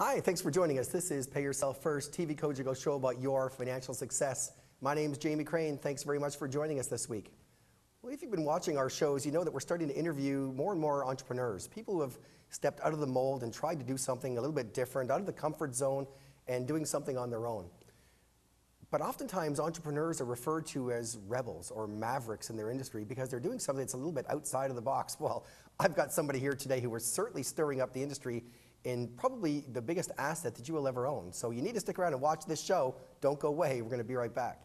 Hi, thanks for joining us. This is Pay Yourself First, TV Cogeco show about your financial success. My name is Jamie Krane. Thanks very much for joining us this week. Well, if you've been watching our shows, you know that we're starting to interview more and more entrepreneurs, people who have stepped out of the mold and tried to do something a little bit different, out of the comfort zone, and doing something on their own. But oftentimes, entrepreneurs are referred to as rebels or mavericks in their industry because they're doing something that's a little bit outside of the box. Well, I've got somebody here today who is certainly stirring up the industry in probably the biggest asset that you will ever own. So you need to stick around and watch this show. Don't go away. We're going to be right back.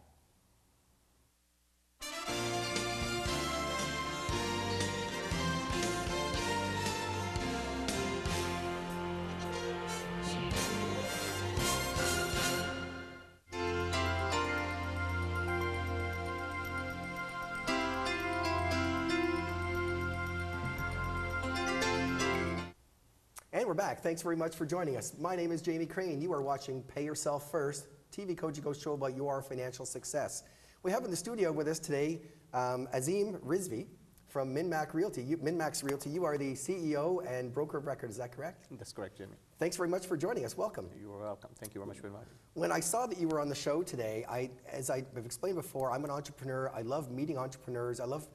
And we're back. Thanks very much for joining us. My name is Jamie Krane. You are watching Pay Yourself First, TV Cogeco show about your financial success. We have in the studio with us today Azim Rizvee from Maxx Realty. Maxx Realty, you are the CEO and broker of record, is that correct? That's correct, Jamie. Thanks very much for joining us. Welcome. You are welcome. Thank you very much for inviting me. When I saw that you were on the show today, as I've explained before, I'm an entrepreneur. I love meeting entrepreneurs. I love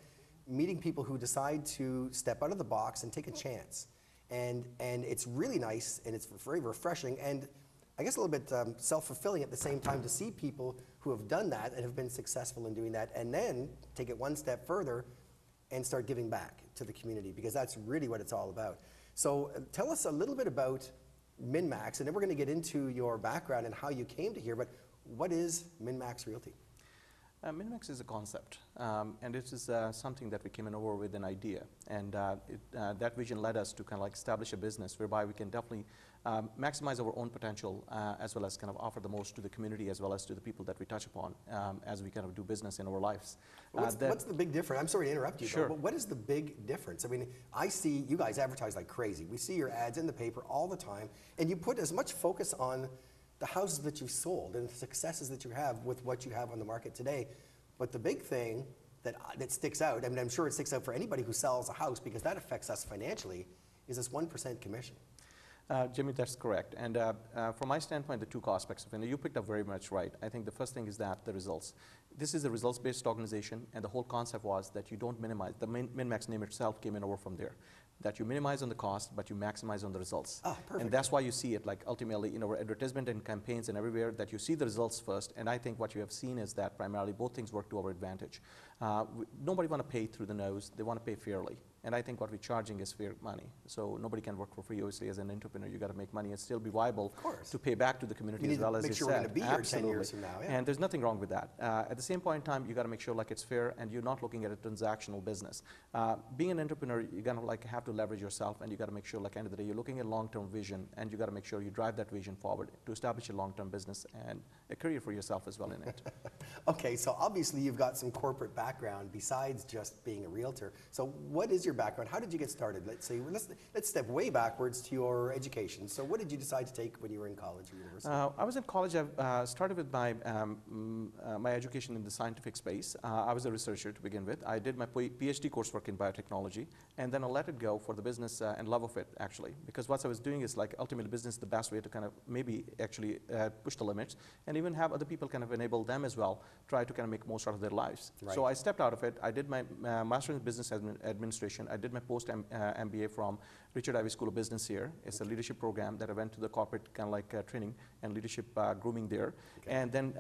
meeting people who decide to step out of the box and take a chance. And it's really nice, and it's very refreshing, and I guess a little bit self-fulfilling at the same time to see people who have done that and have been successful in doing that, and then take it one step further and start giving back to the community, because that's really what it's all about. So tell us a little bit about Maxx, and then we're going to get into your background and how you came to here, but what is Maxx Realty? Maxx is a concept, and it is something that we came in over with an idea, and that vision led us to kind of like establish a business whereby we can definitely maximize our own potential as well as kind of offer the most to the community as well as to the people that we touch upon as we kind of do business in our lives. What's the big difference? I'm sorry to interrupt you, sure. But what is the big difference? I mean, I see you guys advertise like crazy. We see your ads in the paper all the time, and you put as much focus on the houses that you've sold and the successes that you have with what you have on the market today. But the big thing that sticks out, I mean, I'm sure it sticks out for anybody who sells a house because that affects us financially, is this 1% commission. Jimmy, that's correct. And from my standpoint, the two aspects of it, and you picked up very much right. I think the first thing is that the results. This is a results-based organization, and the whole concept was that you don't minimize. The Maxx name itself came in over from there. That you minimize on the cost, but you maximize on the results. Ah, perfect. And that's why you see it like ultimately in our advertisement and campaigns and everywhere that you see the results first. And I think what you have seen is that primarily both things work to our advantage. Nobody want to pay through the nose. They want to pay fairly. And I think what we're charging is fair money. So nobody can work for free. Obviously, as an entrepreneur, you got to make money and still be viable to pay back to the community as well as you said. Make sure we're going to be here 10 years from now. Yeah. And there's nothing wrong with that. At the same point in time, you got to make sure like it's fair and you're not looking at a transactional business. Being an entrepreneur, you're going to like have to leverage yourself, and you got to make sure like end of the day you're looking at long-term vision, and you got to make sure you drive that vision forward to establish a long-term business and a career for yourself as well in it. Okay, so obviously you've got some corporate background besides just being a realtor. So what is your background? How did you get started? Let's step way backwards to your education. So what did you decide to take when you were in college or university? I was in college. I started with my my education in the scientific space. I was a researcher to begin with. I did my PhD coursework in biotechnology, and then I let it go for the business and love of it, actually. Because what I was doing is like ultimately business is the best way to kind of maybe actually push the limits and even have other people kind of enable them as well, try to kind of make most out of their lives. Right. So I stepped out of it. I did my master's in business administration. I did my post MBA from Richard Ivey School of Business here. It's a leadership program that I went to the corporate kind of like training and leadership grooming there. Okay. And then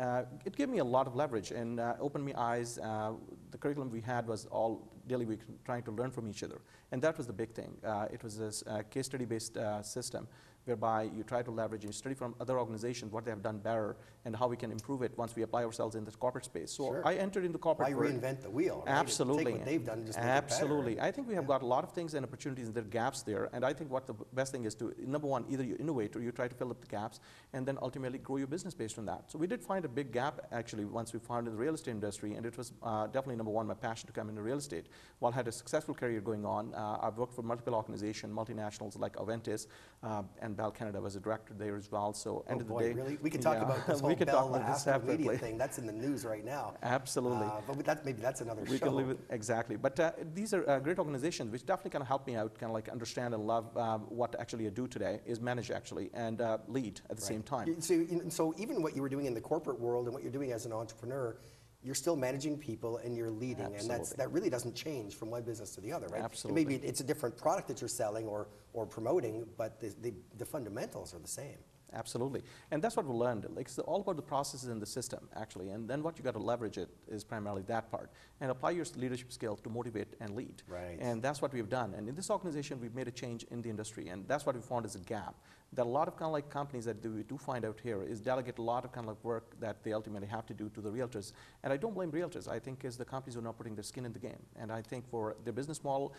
it gave me a lot of leverage and opened my eyes. The curriculum we had was all daily week trying to learn from each other. And that was the big thing. It was this case study based system whereby you try to leverage and study from other organizations what they have done better and how we can improve it once we apply ourselves in the corporate space. So sure. I entered into corporate. Why reinvent the wheel? Right? Absolutely. Take what they've done and just make Absolutely. it better. I think we have got a lot of things and opportunities and there are gaps there. And I think what the best thing is to, number one, either you innovate or you try to fill up the gaps and then ultimately grow your business based on that. So we did find a big gap actually once we found in the real estate industry, and it was definitely number one, my passion to come into real estate. While I had a successful career going on, I've worked for multiple organizations, multinationals like Aventis, and and Bell Canada. I was a director there as well. So end of the boy, day, really? We can talk about this whole we can Bell talk about this Astro Media separately. thing. That's in the news right now. Absolutely. But maybe that's another We show. can leave it, exactly. But these are great organizations which definitely kind of help me out, kind of like understand and love what actually I do today is manage actually and lead at the same time. So even what you were doing in the corporate world and what you're doing as an entrepreneur, you're still managing people and you're leading. Absolutely. And that really doesn't change from one business to the other, right? Absolutely. And maybe it's a different product that you're selling or promoting, but the fundamentals are the same. Absolutely. And that's what we learned. Like, it's all about the processes in the system, actually. And then what you got to leverage it is primarily that part. And apply your leadership skills to motivate and lead. Right. And that's what we've done. And in this organization, we've made a change in the industry. And that's what we found is a gap. That a lot of kind of like companies that we do find out here is delegate a lot of kind of like work that they ultimately have to do to the realtors. And I don't blame realtors. I think it's the companies who are not putting their skin in the game. And I think for their business model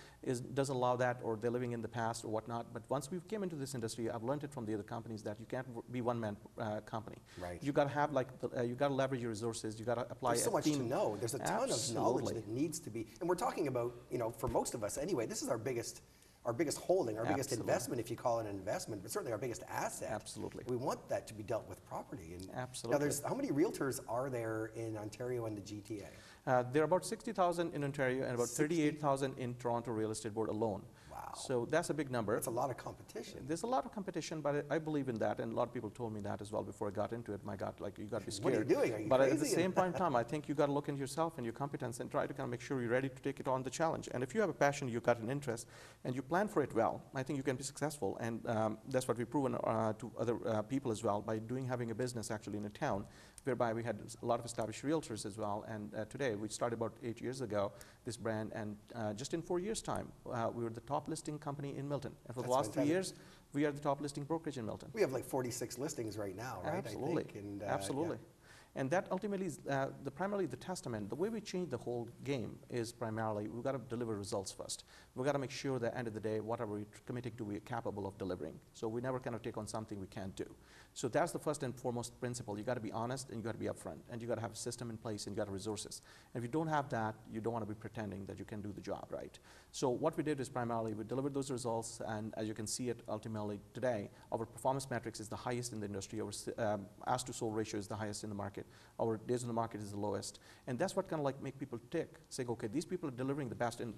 doesn't allow that, or they're living in the past or whatnot. But once we came into this industry, I've learned it from the other companies that you can't be one-man company. Right. You got to have like, you got to leverage your resources. You got to apply There's so a much team. to know. There's a ton of knowledge that needs to be, and we're talking about, for most of us anyway, this is our biggest holding, our biggest investment, if you call it an investment, but certainly our biggest asset. Absolutely. We want that to be dealt with properly. And Absolutely. Now, how many realtors are there in Ontario and the GTA? There are about 60,000 in Ontario and about 38,000 in Toronto Real Estate Board alone. Wow. So that's a big number. That's a lot of competition. There's a lot of competition, but I believe in that, and a lot of people told me that as well before I got into it. My God, like, you got to be scared. What are you doing? Are you but crazy? At the same point in time, I think you got to look into yourself and your competence and try to kind of make sure you're ready to take it on the challenge. And if you have a passion, you've got an interest, and you plan for it well, I think you can be successful. And that's what we've proven to other people as well by having a business actually in a town, whereby we had a lot of established realtors as well. And today, we started about 8 years ago, this brand, and just in 4 years' time, we were the top listing company in Milton. And for the last 3 years, we are the top listing brokerage in Milton. We have like 46 listings right now, right? Absolutely. I think. And, Absolutely. Yeah. And that ultimately is primarily the testament. The way we change the whole game is primarily we've got to deliver results first. We've got to make sure that at the end of the day, whatever we're committing to, we're capable of delivering. So we never kind of take on something we can't do. So that's the first and foremost principle. You got to be honest and you got to be upfront, and you got to have a system in place and you got resources. And if you don't have that, you don't want to be pretending that you can do the job right. So what we did is primarily we delivered those results, and as you can see it ultimately today, our performance metrics is the highest in the industry. Our ask to sold ratio is the highest in the market. Our days on the market is the lowest. And that's what kind of like make people tick, saying, okay, these people are delivering the best in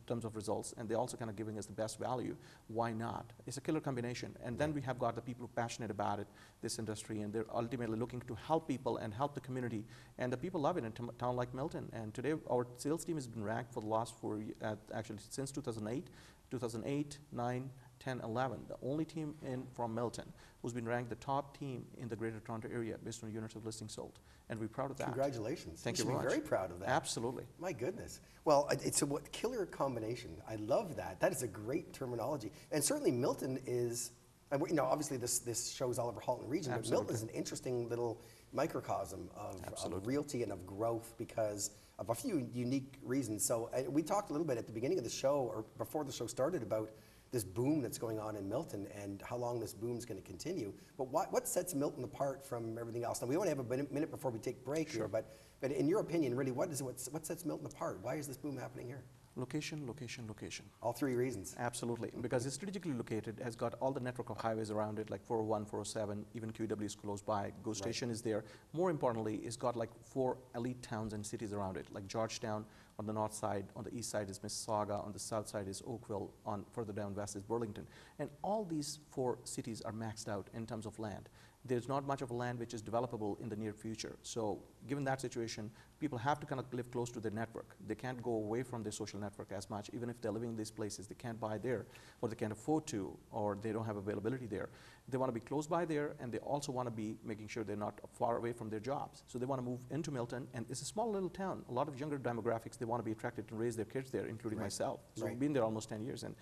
terms of results, and they're also kind of giving us the best value. Why not? It's a killer combination. And then we have got the people who are passionate about it, this industry, and they're ultimately looking to help people and help the community. And the people love it in a town like Milton. And today, our sales team has been ranked for the last 4 years, actually since 2008, 9, 10, 11, the only team from Milton who's been ranked the top team in the Greater Toronto area based on units of listings sold. And we're proud of that. Congratulations. Thank you very very much. much. Very proud of that. Absolutely. My goodness. Well, it's a killer combination. I love that. That is a great terminology. And certainly Milton is, and obviously this shows all over Halton region, but Milton is an interesting little microcosm of realty and of growth because of a few unique reasons. So we talked a little bit at the beginning of the show, or before the show started, about this boom that's going on in Milton and how long this boom is going to continue. But what sets Milton apart from everything else? Now, we only have a minute before we take break here, but in your opinion, really, what sets Milton apart? Why is this boom happening here? Location, location, location. All three reasons. Absolutely, because it's strategically located, has got all the network of highways around it, like 401, 407, even QEW is close by, GO Station is there. More importantly, it's got like 4 elite towns and cities around it, like Georgetown on the north side, on the east side is Mississauga, on the south side is Oakville, on further down west is Burlington. And all these 4 cities are maxed out in terms of land. There's not much of a land which is developable in the near future. So given that situation, people have to kind of live close to their network. They can't go away from their social network as much. Even if they're living in these places, they can't buy there, or they can't afford to, or they don't have availability there. They want to be close by there, and they also want to be making sure they're not far away from their jobs. So they want to move into Milton, and it's a small little town. A lot of younger demographics, they want to be attracted to raise their kids there, including myself. So we've been there almost 10 years, and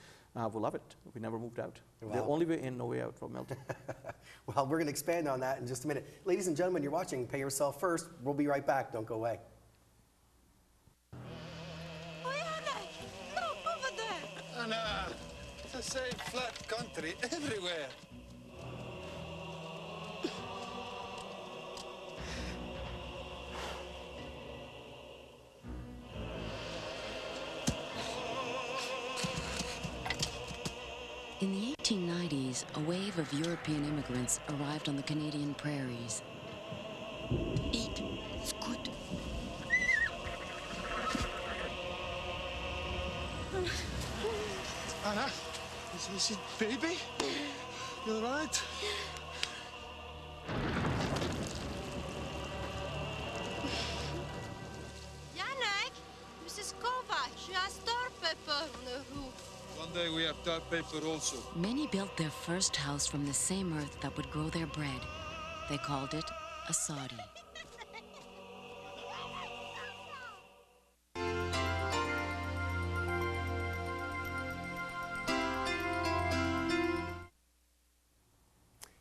we love it. We never moved out. Wow. The only way in, no way out from Milton. Well, we're going to expand on that in just a minute. Ladies and gentlemen, you're watching Pay Yourself First. We'll be right back. Don't go away. Look over there. Anna, it's the same flat country everywhere. In the 1890s, a wave of European immigrants arrived on the Canadian prairies. Eat. It's good. Anna, is it baby? You all right? Janek, Mrs. Kovac, she has tar pepper on the roof. One day we have tar paper also. Many built their first house from the same earth that would grow their bread. They called it a soddy.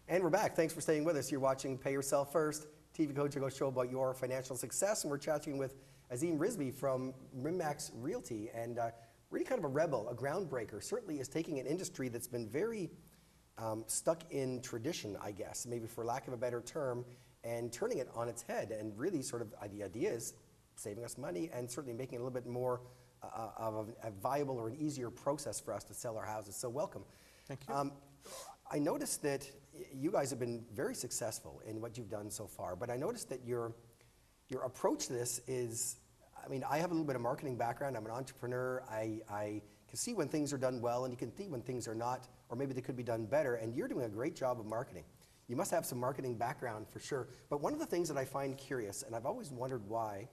And we're back. Thanks for staying with us. You're watching Pay Yourself First, TV Cogeco show about your financial success. And we're chatting with Azim Rizvee from Maxx Realty. And really kind of a rebel, a groundbreaker. Certainly is taking an industry that's been very stuck in tradition, I guess, maybe for lack of a better term, and turning it on its head. And really sort of the idea is saving us money and certainly making it a little bit more of a viable or an easier process for us to sell our houses. So welcome. Thank you. I noticed that you guys have been very successful in what you've done so far, but I noticed that your approach to this is, I mean, I have a little bit of marketing background. I'm an entrepreneur. I can see when things are done well, and you can see when things are not, or maybe they could be done better, and you're doing a great job of marketing. You must have some marketing background for sure, but one of the things that I find curious, and I've always wondered why,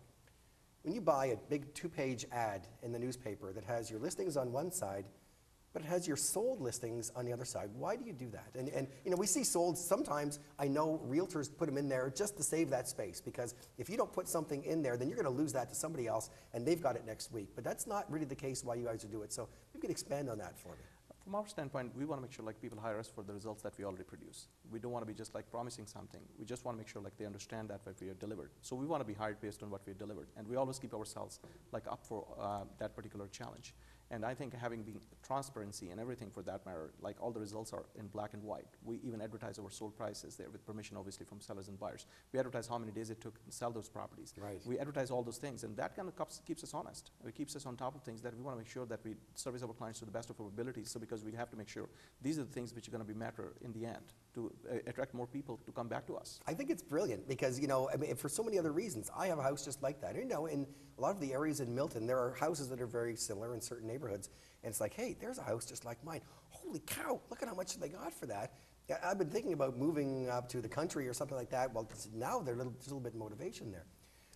when you buy a big 2-page ad in the newspaper that has your listings on one side, but it has your sold listings on the other side. Why do you do that? And you know, we see sold sometimes. I know realtors put them in there just to save that space, because if you don't put something in there, then you're going to lose that to somebody else, and they've got it next week. But that's not really the case why you guys do it. So maybe you could expand on that for me. From our standpoint, we want to make sure people hire us for the results that we already produce. We don't want to be just promising something. We just want to make sure they understand that what we have delivered. So we want to be hired based on what we have delivered, and we always keep ourselves up for that particular challenge. And I think having the transparency and everything for that matter, all the results are in black and white. We even advertise our sold prices there with permission, obviously, from sellers and buyers. We advertise how many days it took to sell those properties. Right. We advertise all those things, and that kind of keeps us honest. It keeps us on top of things that we want to make sure that we service our clients to the best of our abilities. So because we have to make sure these are the things which are going to be matter in the end to attract more people to come back to us. I think it's brilliant because, you know, I mean, for so many other reasons. I have a house just like that. You know, in a lot of the areas in Milton, there are houses that are very similar in certain neighborhoods. And it's like, hey, there's a house just like mine. Holy cow, look at how much they got for that. I've been thinking about moving up to the country or something like that. Well, now there's a little bit of motivation there.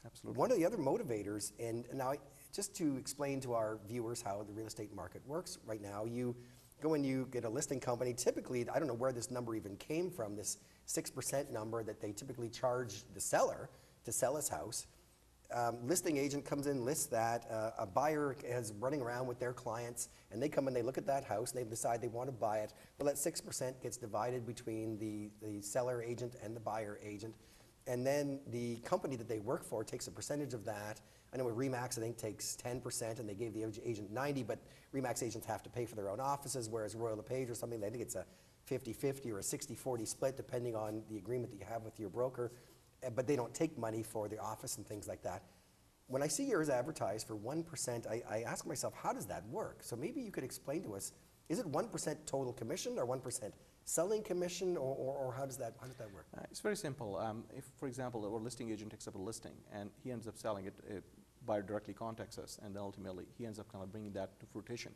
Absolutely. One of the other motivators, and now just to explain to our viewers how the real estate market works right now, you go and you get a listing company. Typically, I don't know where this number even came from, this 6% number that they typically charge the seller to sell his house. Listing agent comes in, lists that. A buyer is running around with their clients, and they come and they look at that house, and they decide they want to buy it. Well, that 6% gets divided between the seller agent and the buyer agent. And then the company that they work for takes a percentage of that. I know with Remax, I think, takes 10%, and they gave the agent 90, but Remax agents have to pay for their own offices, whereas Royal LePage or something, I think it's a 50-50 or a 60-40 split, depending on the agreement that you have with your broker. But they don't take money for the office and things like that. When I see yours advertised for 1%, I ask myself, how does that work? So maybe you could explain to us, is it 1% total commission or 1% selling commission, or how does that work? It's very simple. If, for example, our listing agent takes up a listing and he ends up selling it, buyer directly contacts us, and then ultimately he ends up bringing that to fruition.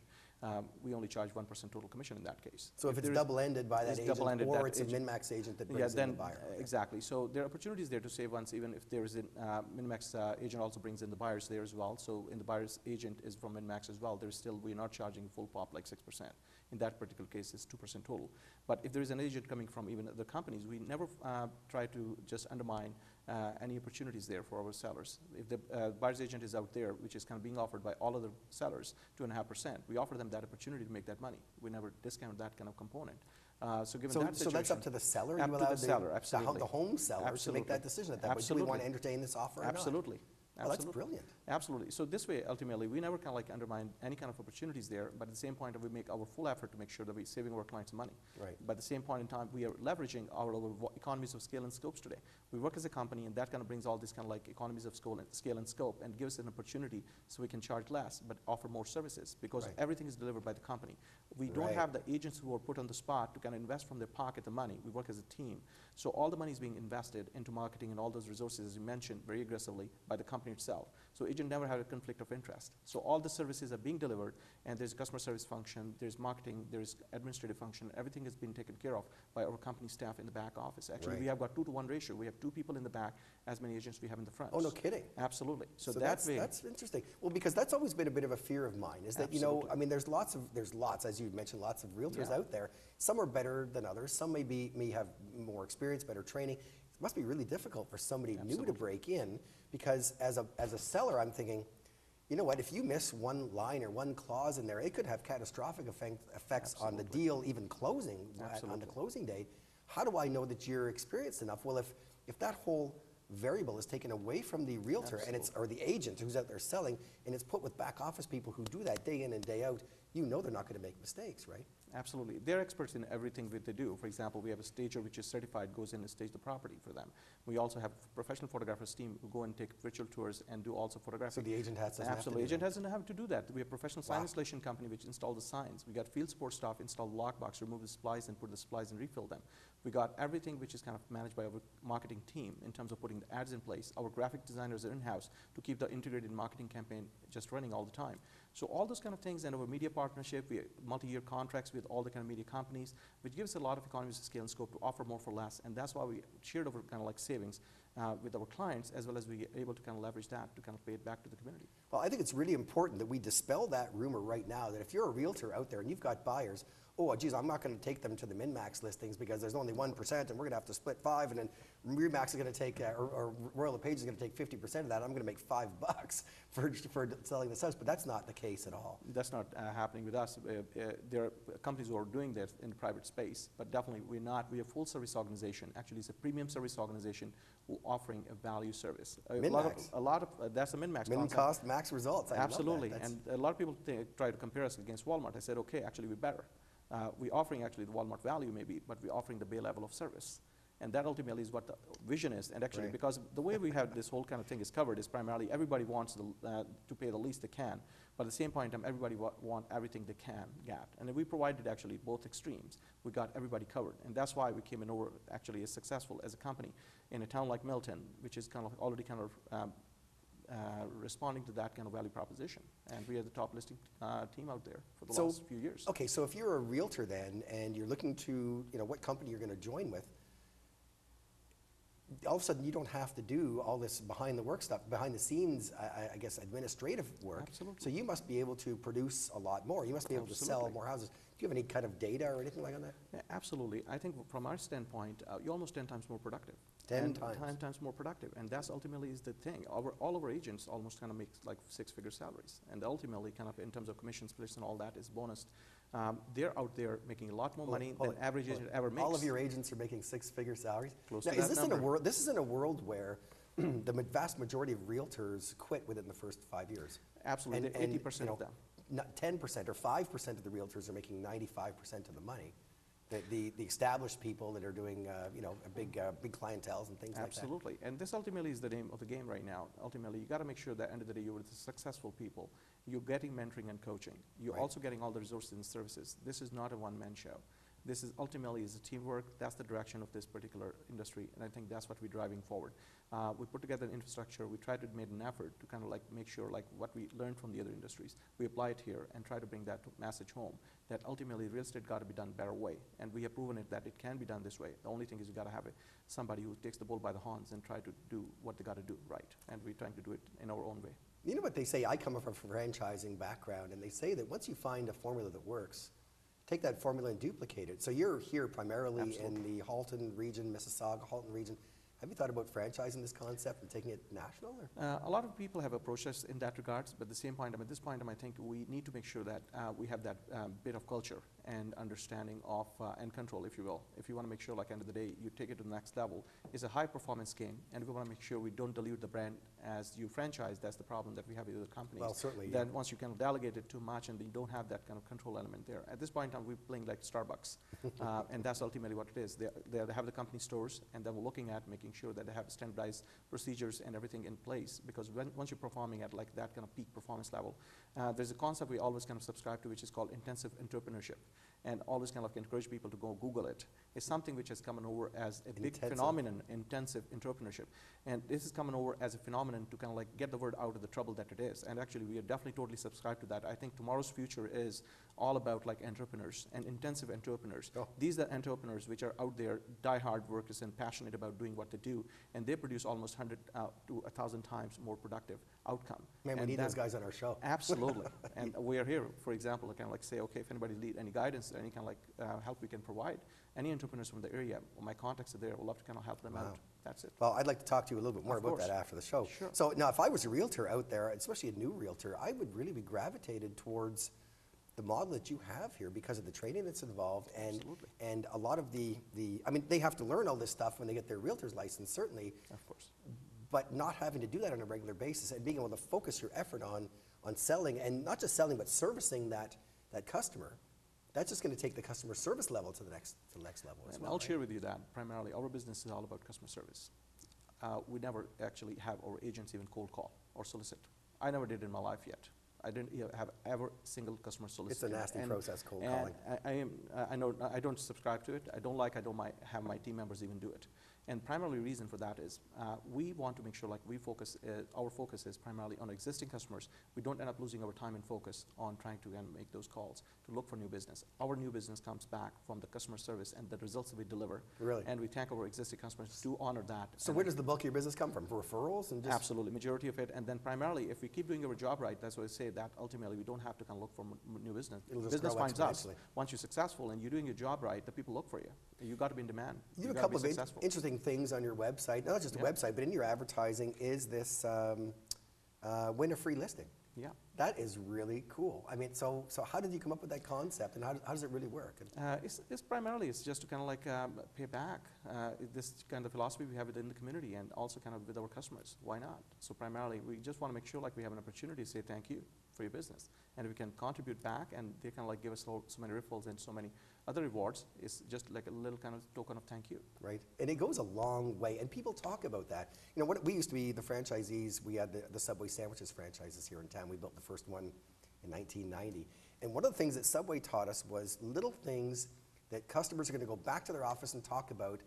We only charge 1% total commission in that case. So if it's double-ended by that agent, or it's a min-max agent that brings in the buyer. Okay. Exactly. So there are opportunities there to save once, even if there is a min-max agent also brings in the buyers there as well. So in the buyer's agent is from min-max as well. There's still, we're not charging full pop 6%. In that particular case, it's 2% total. But if there is an agent coming from even other companies, we never try to just undermine any opportunities there for our sellers. If the buyer's agent is out there, which is being offered by all other sellers, 2.5%, we offer them that opportunity to make that money. We never discount that kind of component. So given that situation, so that's up to the seller? Up to the seller, absolutely. The home seller to make that decision at that point. Do we want to entertain this offer or not? Absolutely. Oh, that's brilliant. Absolutely. So this way, ultimately, we never kind of like undermine any kind of opportunities there, but at the same point, we make our full effort to make sure that we're saving our clients money. Right. But at the same point in time, we are leveraging our economies of scale and scopes today. We work as a company, and that kind of brings all these kind of like economies of scale and scope, and gives us an opportunity so we can charge less, but offer more services, because Right. everything is delivered by the company. We don't Right. have the agents who are put on the spot to kind of invest from their pocket the money. We work as a team. So all the money is being invested into marketing and all those resources, as you mentioned, very aggressively by the company itself. So agent never had a conflict of interest. So all the services are being delivered, and there's a customer service function, there's marketing, there's administrative function. Everything has been taken care of by our company staff in the back office. Actually, Right. we have got 2-to-1 ratio. We have 2 people in the back, as many agents we have in the front. Oh, no kidding. Absolutely. So that that's, way, that's interesting. Well, because that's always been a bit of a fear of mine, is that, you know, Absolutely. I mean, there's lots, as you mentioned, lots of realtors Yeah. out there. Some are better than others. Some may have more experience, better training. It must be really difficult for somebody new to Absolutely. break in, because as a seller, I'm thinking, you know what, if you miss one line or one clause in there, it could have catastrophic effects on the Absolutely. deal, even closing on the Absolutely. closing date. How do I know that you're experienced enough? Well, if that whole variable is taken away from the realtor and it's, or the agent who's out there selling, and it's put with back office people who do that day in and day out, you know they're not going to make mistakes, right? Absolutely. They're experts in everything that they do. For example, we have a stager which is certified, goes in and stage the property for them. We also have a professional photographers team who go and take virtual tours and do also photography. So the agent doesn't have to Absolutely. do Agent that. doesn't have to do that. We have a professional sign Wow. installation company which install the signs. We got field support staff install the lockbox, remove the splice and put the splice and refill them. We got everything which is kind of managed by our marketing team in terms of putting the ads in place. Our graphic designers are in-house to keep the integrated marketing campaign just running all the time. So all those kind of things, and our media partnership, we have multi-year contracts with all the kind of media companies, which gives a lot of economies of scale and scope to offer more for less, and that's why we shared over kind of like savings with our clients, as well as we are able to kind of leverage that to kind of pay it back to the community. Well, I think it's really important that we dispel that rumor right now, that if you're a realtor out there and you've got buyers, oh, geez, I'm not going to take them to the min-max listings because there's only 1% and we're going to have to split 5, and then Remax is going to take, or Royal LePage is going to take 50% of that. I'm going to make $5 for selling this house, but that's not the case at all. That's not happening with us. There are companies who are doing that in the private space, but definitely we're not. We're a full service organization. Actually, it's a premium service organization who offering a value service. Min-max. That's a min-max Min concept. cost, max results. I love that. Absolutely, That's- and a lot of people try to compare us against Walmart. I said, okay, actually we're better. We're offering actually the Walmart value maybe, but we're offering the Bay level of service. And that ultimately is what the vision is. And actually, Right. because the way we have this whole kind of thing is covered is primarily everybody wants to pay the least they can, but at the same point in time, everybody want everything they can get. And then we provided actually both extremes. We got everybody covered. And that's why we came in over actually as successful as a company in a town like Milton, which is kind of already kind of responding to that kind of value proposition. And we are the top listing team out there for the last few years. Okay, so if you're a realtor then, and you're looking to, you know, what company you're going to join with, all of a sudden you don't have to do all this behind the work stuff, behind the scenes, I guess, administrative work. Absolutely. So you must be able to produce a lot more. You must be able to sell Absolutely. more houses. Do you have any kind of data or anything like that? Yeah, absolutely. I think from our standpoint, you're almost 10 times more productive. 10 and times. 10 times more productive. And that's ultimately is the thing. All of our agents almost kind of make like 6-figure salaries. And ultimately kind of in terms of commission splits and all that is bonus. They're out there making a lot more money than average agent ever makes. All of your agents are making 6-figure salaries? Close Now, to is that this number. in a world? This is in a world where the vast majority of realtors quit within the first 5 years. Absolutely, 80% of them. Not 10% or 5% of the realtors are making 95% of the money. The established people that are doing you know, big clienteles and things like that. Absolutely. And this ultimately is the name of the game right now. Ultimately, you got to make sure that at the end of the day, you're with the successful people. You're getting mentoring and coaching. You're Right. also getting all the resources and services. This is not a one-man show. This is ultimately is a teamwork. That's the direction of this particular industry, and I think that's what we're driving forward. We put together an infrastructure. We tried to make an effort to kind of like make sure like what we learned from the other industries, we apply it here and try to bring that message home, that ultimately real estate got to be done better way, and we have proven it that it can be done this way. The only thing is you got to have somebody who takes the bull by the horns and try to do what they got to do right, and we're trying to do it in our own way. You know what they say? I come from a franchising background, and they say that once you find a formula that works, take that formula and duplicate it. So you're here primarily Absolutely. in the Halton region, Mississauga, Halton region. Have you thought about franchising this concept and taking it national? Or? A lot of people have approached us in that regards, but at the same point, at this point, I think we need to make sure that we have that bit of culture and understanding of and control, if you will. If you want to make sure, like end of the day, you take it to the next level, it's a high performance game, and we want to make sure we don't dilute the brand as you franchise. That's the problem that we have with other companies. Well, certainly. Then Yeah. once you kind of delegate it too much, and you don't have that kind of control element there. At this point in time, we're playing like Starbucks, and that's ultimately what it is. They have the company stores, and then we're looking at making sure that they have standardized procedures and everything in place, because once you're performing at like that kind of peak performance level, there's a concept we always kind of subscribe to, which is called intensive entrepreneurship, and always kind of encourage people to go Google it. It's something which has come over as a big phenomenon, intensive entrepreneurship, and this is coming over as a phenomenon to kind of like get the word out of the trouble that it is. And actually, we are definitely totally subscribed to that. I think tomorrow's future is all about like entrepreneurs and intensive entrepreneurs. Oh. These are entrepreneurs which are out there, die-hard workers and passionate about doing what they do, and they produce almost 100 to 1,000 times more productive outcome. Man, we and need those guys on our show. Absolutely. And we are here, for example, to kind of like say, okay, if anybody need any guidance, any kind of like help we can provide, any entrepreneurs from the area, well, my contacts are there. We'd love to kind of help them out. That's it. Well, I'd like to talk to you a little bit more Of about course. that after the show. Sure. So now, if I was a realtor out there, especially a new realtor, I would really be gravitated towards the model that you have here because of the training that's involved, and a lot of the I mean, they have to learn all this stuff when they get their realtor's license, certainly. Of course. But not having to do that on a regular basis and being able to focus your effort on selling, and not just selling, but servicing that customer. That's just going to take the customer service level to the next level as And well. I'll right? share with you that primarily our business is all about customer service. We never actually have our agents even cold call or solicit. I never did in my life yet. I didn't have ever single customer solicit. It's a nasty process, cold calling. I know I don't subscribe to it. I don't have my team members even do it. And primary reason for that is we want to make sure like we focus, our focus is primarily on existing customers. We don't end up losing our time and focus on trying to make those calls to look for new business. Our new business comes back from the customer service and the results that we deliver. Really? And we thank our existing customers to honor that. So where does the bulk of your business come from? Referrals and just Absolutely, majority of it. And then primarily, if we keep doing our job right, that's why I say that ultimately we don't have to kind of look for new business. It'll just Business grow finds us. exponentially. Once you're successful and you're doing your job right, the people look for you. You got to be in demand. You have a gotta couple be of successful. interesting things on your website, not just the Yeah. website, but in your advertising is this win a free listing. Yeah. That is really cool. I mean, so how did you come up with that concept, and how does it really work? It's primarily just to kind of like pay back this kind of philosophy we have within the community and also kind of with our customers. Why not? So primarily, we just want to make sure like we have an opportunity to say thank you for your business, and we can contribute back, and they kind of like give us so many riffles and so many other rewards. It's just like a little kind of token of thank you. Right, and it goes a long way, and people talk about that. You know, what we used to be the franchisees. We had the Subway sandwiches franchises here in town. We built the first one in 1990, and one of the things that Subway taught us was little things that customers are going to go back to their office and talk about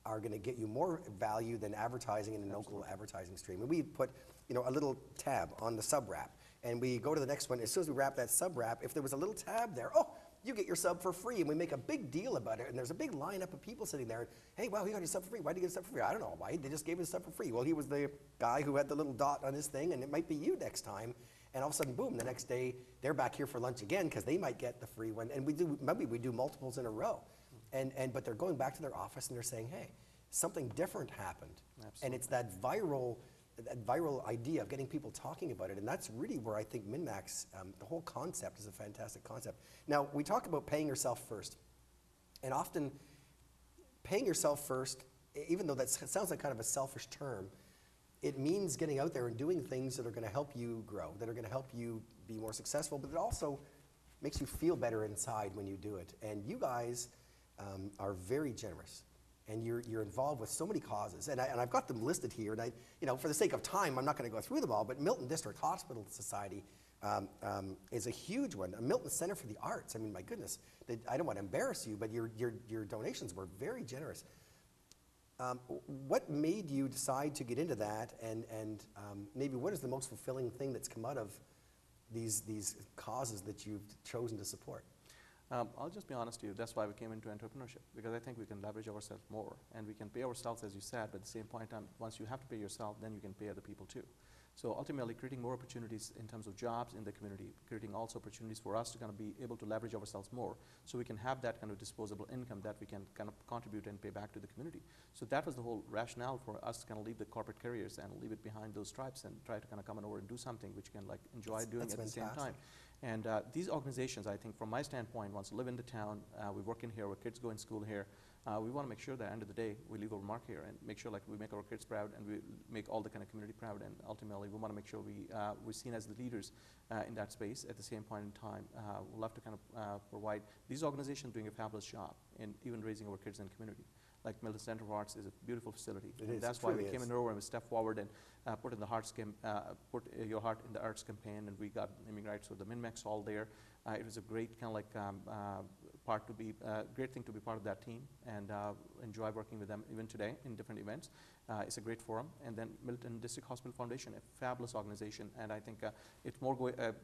are going to get you more value than advertising in a local advertising stream. And we put, you know, a little tab on the sub wrap, and we go to the next one. As soon as we wrap that sub wrap, if there was a little tab there, oh, you get your sub for free, and we make a big deal about it. And there's a big lineup of people sitting there. And, hey, wow, you got your sub for free. Why did you get a sub for free? I don't know why. They just gave us sub for free. Well, he was the guy who had the little dot on his thing, and it might be you next time. And all of a sudden, boom, the next day, they're back here for lunch again because they might get the free one. And maybe we do multiples in a row. But they're going back to their office and they're saying, hey, something different happened. Absolutely. And it's that viral idea of getting people talking about it. And that's really where I think MinMax, the whole concept is a fantastic concept. Now, we talk about paying yourself first. And often, paying yourself first, even though that sounds like kind of a selfish term, it means getting out there and doing things that are going to help you grow, that are going to help you be more successful, but it also makes you feel better inside when you do it. And you guys are very generous, and you're involved with so many causes. And I've got them listed here, and you know, for the sake of time, I'm not going to go through them all, but Milton District Hospital Society is a huge one. Milton Center for the Arts, I mean, my goodness, I don't want to embarrass you, but your donations were very generous. What made you decide to get into that, and maybe what is the most fulfilling thing that's come out of these causes that you've chosen to support? I'll just be honest with you, that's why we came into entrepreneurship, because I think we can leverage ourselves more, and we can pay ourselves, as you said, but at the same point in time, once you have to pay yourself, then you can pay other people too. So ultimately creating more opportunities in terms of jobs in the community, creating also opportunities for us to kind of be able to leverage ourselves more so we can have that kind of disposable income that we can kind of contribute and pay back to the community. So that was the whole rationale for us to kind of leave the corporate careers and leave it behind those stripes and try to kind of come on over and do something which can like enjoy doing at the same time. And these organizations, I think from my standpoint, once we live in the town, we work in here, our kids go in school here, we want to make sure that at the end of the day we leave our mark here and make sure like we make our kids proud and we make all the kind of community proud, and ultimately we want to make sure we're seen as the leaders in that space. At the same point in time, we'll have to kind of provide these organizations doing a fabulous job in even raising our kids in the community. Like Milton Center of Arts is a beautiful facility. It is, that's why we came in over and we stepped forward and put in the put your heart in the arts campaign, and we got naming rights for the Min-Max Hall there. It was a great kind of like great thing to be part of that team, and enjoy working with them even today in different events. It's a great forum. And then Milton District Hospital Foundation, a fabulous organization, and I think it's more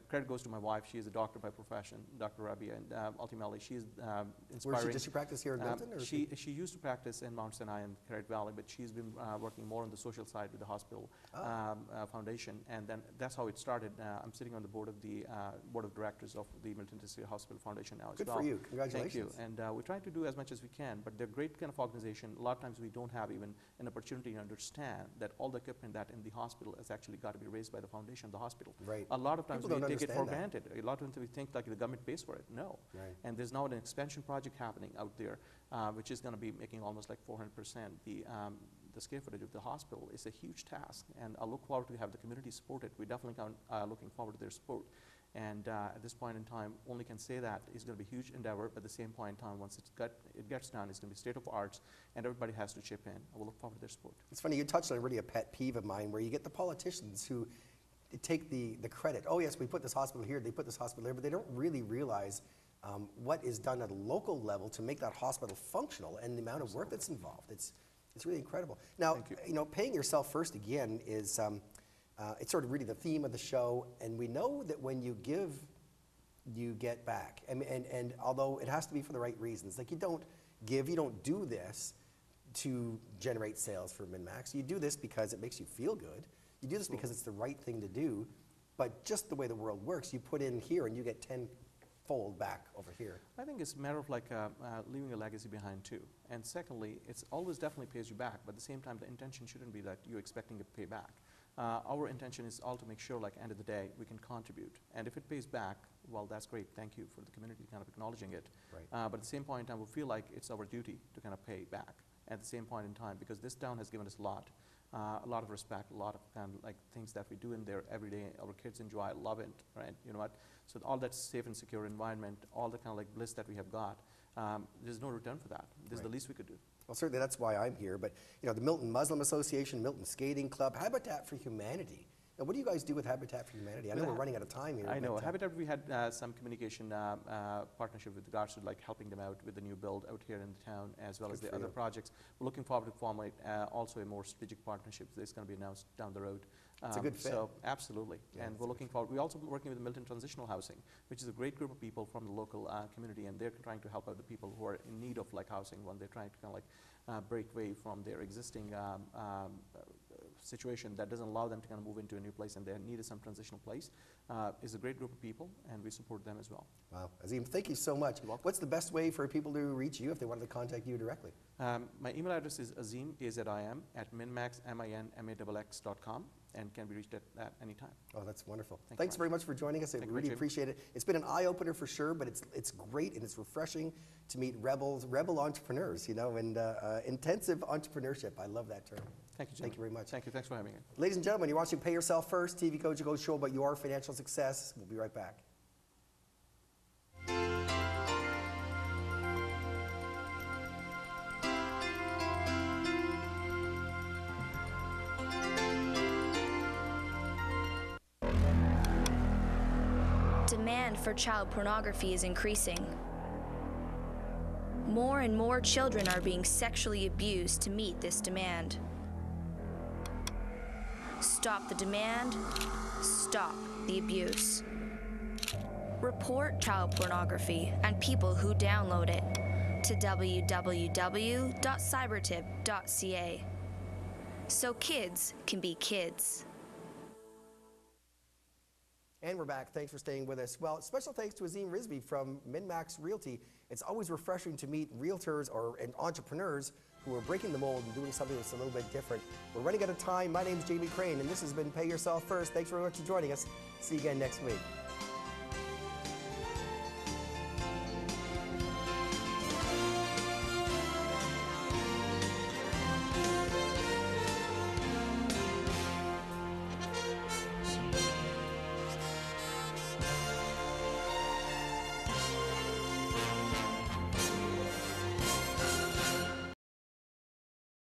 credit goes to my wife. She is a doctor by profession, Dr. Rabia, and ultimately she is inspiring. Does she practice here in Milton? Or she used to practice in Mount Sinai and Carrot Valley, but she's been working more on the social side with the hospital foundation, and then that's how it started. I'm sitting on the board of directors of the Milton District Hospital Foundation now as well. Good for you. Congratulations. Thank you. And we try to do as much as we can, but they're a great kind of organization. A lot of times we don't have even an opportunity to understand that all the equipment that in the hospital has actually got to be raised by the foundation of the hospital. Right. A lot of times People we don't take it for understand that. granted. A lot of times we think like the government pays for it. No. Right. And there's now an expansion project happening out there, which is going to be making almost like 400%. The square footage of the hospital is a huge task, and I look forward to have the community support it. We definitely looking forward to their support. And at this point in time, only can say that it's going to be a huge endeavor, but at the same point in time, once it gets done, it's going to be state of arts, and everybody has to chip in. I will look forward to their support. It's funny, you touched on really a pet peeve of mine, where you get the politicians who take the credit. Oh yes, we put this hospital here, they put this hospital there, but they don't really realize what is done at a local level to make that hospital functional, and the amount of work that's involved. It's really incredible. Now, you know, paying yourself first again is it's sort of really the theme of the show, and we know that when you give, you get back. And although it has to be for the right reasons, like you don't do this to generate sales for Min-Max. You do this because it makes you feel good. You do this because it's the right thing to do. But just the way the world works, you put in here and you get tenfold back over here. I think it's a matter of like leaving a legacy behind too. And secondly, it's always definitely pays you back, but at the same time, the intention shouldn't be that you're expecting a payback. Our intention is all to make sure, like, end of the day, we can contribute. And if it pays back, well, that's great. Thank you for the community kind of acknowledging it. Right. But at the same point in time, we feel like it's our duty to kind of pay back at the same point in time, because this town has given us a lot of respect, a lot of kind of like things that we do in there every day. Our kids enjoy, love it, right? You know what? So all that safe and secure environment, all the kind of like bliss that we have got, there's no return for that. This is the least we could do. Well, certainly that's why I'm here. But you know, the Milton Muslim Association, Milton Skating Club, Habitat for Humanity. Now, what do you guys do with Habitat for Humanity? I know we're running out of time here. I know. Habitat, we had some communication partnership with regards to like helping them out with the new build out here in the town, as well as the other projects. We're looking forward to formulate also a more strategic partnership that's going to be announced down the road. It's a good fit. So absolutely, Yeah, and we're looking forward. We're also working with the Milton Transitional Housing, which is a great group of people from the local community, and they're trying to help out the people who are in need of like housing when they're trying to kind of like break away from their existing situation that doesn't allow them to kind of move into a new place, and they need some transitional place. Is a great group of people, and we support them as well. Wow. Azim, thank you so much. What's the best way for people to reach you if they wanted to contact you directly? My email address is azim, A-Z-I-M, @minmax.com, and can be reached at any time. Oh, that's wonderful. Thanks Thanks very much for joining us. I really appreciate it. It's been an eye-opener for sure, but it's great and it's refreshing to meet rebel entrepreneurs, you know, and intensive entrepreneurship. I love that term. Thank you, Jim. Thank you very much. Thank you. Thanks for having me. Ladies and gentlemen, you're watching Pay Yourself First, TV Cogeco show about your financial success. We'll be right back. Demand for child pornography is increasing. More and more children are being sexually abused to meet this demand. Stop the demand, stop the abuse. Report child pornography and people who download it to www.cybertip.ca so kids can be kids. And we're back. Thanks for staying with us. Well, special thanks to Azim Rizvee from Maxx Realty. It's always refreshing to meet realtors and entrepreneurs who are breaking the mold and doing something that's a little bit different. We're running out of time. My name is Jamie Krane, and this has been Pay Yourself First. Thanks very much for joining us. See you again next week.